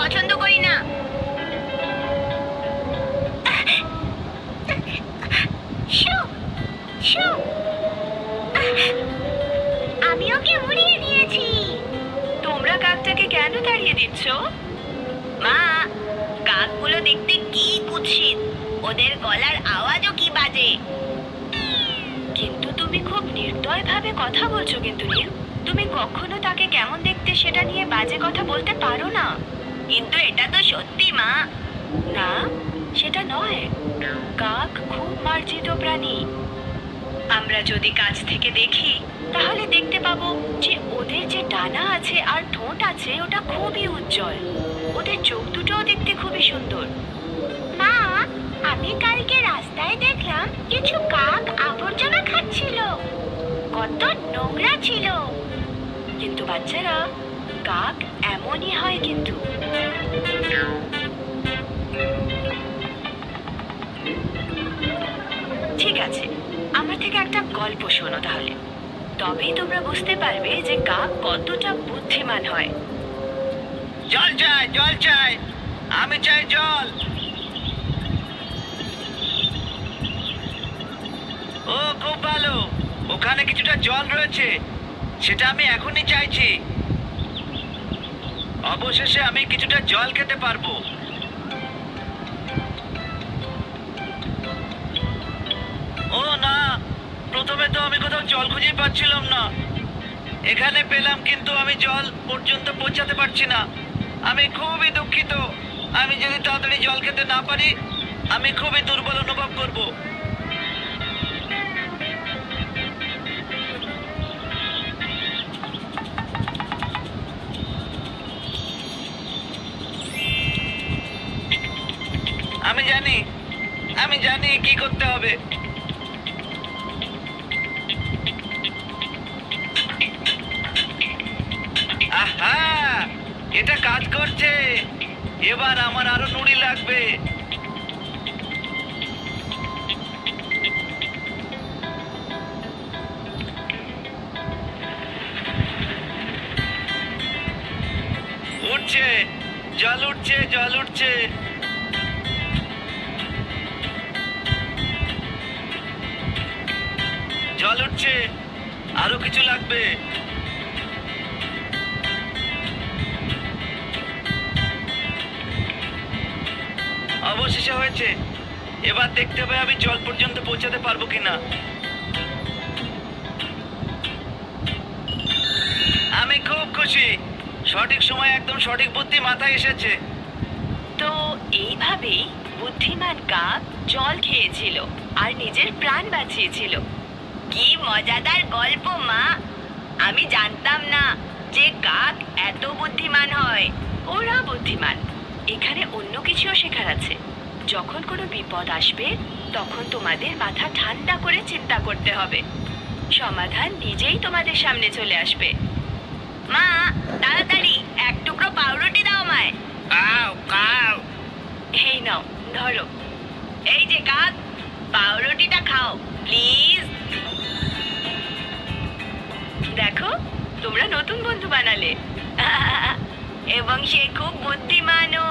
পছন্দ করি না। শু, শু। আমি ওকে উড়িয়ে দিয়েছি। তোমরা কাকটাকে কেন তাড়িয়ে দিচ্ছ? মা, কাকগুলো দেখতে কি কুৎসিত, ওদের গলার আওয়াজও কি বাজে। কিন্তু তুমি খুব নির্দয়ভাবে কথা বলছো কিন্তু নীল। তুমি কখনো তাকে কেমন দেখতে সেটা নিয়ে বাজে কথা বলতে পারো না। কিন্তু এটা তো সত্যি মা। না, সেটা নয়। কাক খুব মার্জিত প্রাণী। আমরা যদি কাছ থেকে দেখি তাহলে দেখতে পাবো যে ওদের যে ডানা আছে আর ঠোঁট আছে ওটা খুবই উজ্জ্বল। ওদের চোখ দুটোও দেখতে খুবই সুন্দর। মা, আমি কালকে রাস্তায় দেখলাম কিছু কাক আবর্জনা খাচ্ছিল। কত নোংরা ছিল। কিন্তু বাচ্চারা, কাক এমনই হয় কিন্তু। ঠিক আছে, আমার থেকে একটা গল্প শোনো তাহলে। তবেই তোমরা বুঝতে পারবে যে কাক কতটা বুদ্ধিমান হয়। জল চাই, জল চাই, আমি চাই জল। ও খুব ভালো, ওখানে কিছুটা জল রয়েছে, সেটা আমি এখনই চাইছি। অবশেষে আমি কিছুটা জল খেতে পারবো। ও না, প্রথমে তো আমি কোথাও জল খুঁজেই পাচ্ছিলাম না। এখানে পেলাম কিন্তু আমি জল পর্যন্ত পৌঁছাতে পারছি না। আমি খুবই দুঃখিত। আমি যদি তাড়াতাড়ি জল খেতে না পারি আমি খুবই দুর্বল অনুভব করব। আমি জানি কি করতে হবে। আহা, এটা কাজ করছে। এবার আমার আরো নুড়ি লাগবে। উঠছে, জল উঠছে, জল উঠছে। জল উঠছে, আরো কিছু লাগবে। অবশেষে হয়েছে। এবার দেখতে হবে আমি জল পর্যন্ত পৌঁছাতে পারবো কিনা। আমি খুব খুশি, সঠিক সময় একদম সঠিক বুদ্ধি মাথায় এসেছে। তো এইভাবেই বুদ্ধিমান কাক জল খেয়েছিল আর নিজের প্রাণ বাঁচিয়েছিল। কি মজাদার গল্প মা। আমি জানতাম না যে কাক এত বুদ্ধিমান হয়। ওরা বুদ্ধিমান। এখানে অন্য কিছুও শেখার আছে। যখন কোনো বিপদ আসবে তখন তোমাদের মাথা ঠান্ডা করে চিন্তা করতে হবে। সমাধান নিজেই তোমাদের সামনে চলে আসবে। মা, তাড়াতাড়ি এক টুকরো পাউরুটি দাও আমায়। Cow cow. এই নাও, ধরো। এই যে কাক, পাউরুটিটা খাও প্লিজ। দেখো, তোমরা নতুন বন্ধু বানালে। এবং সে খুব বুদ্ধিমানও।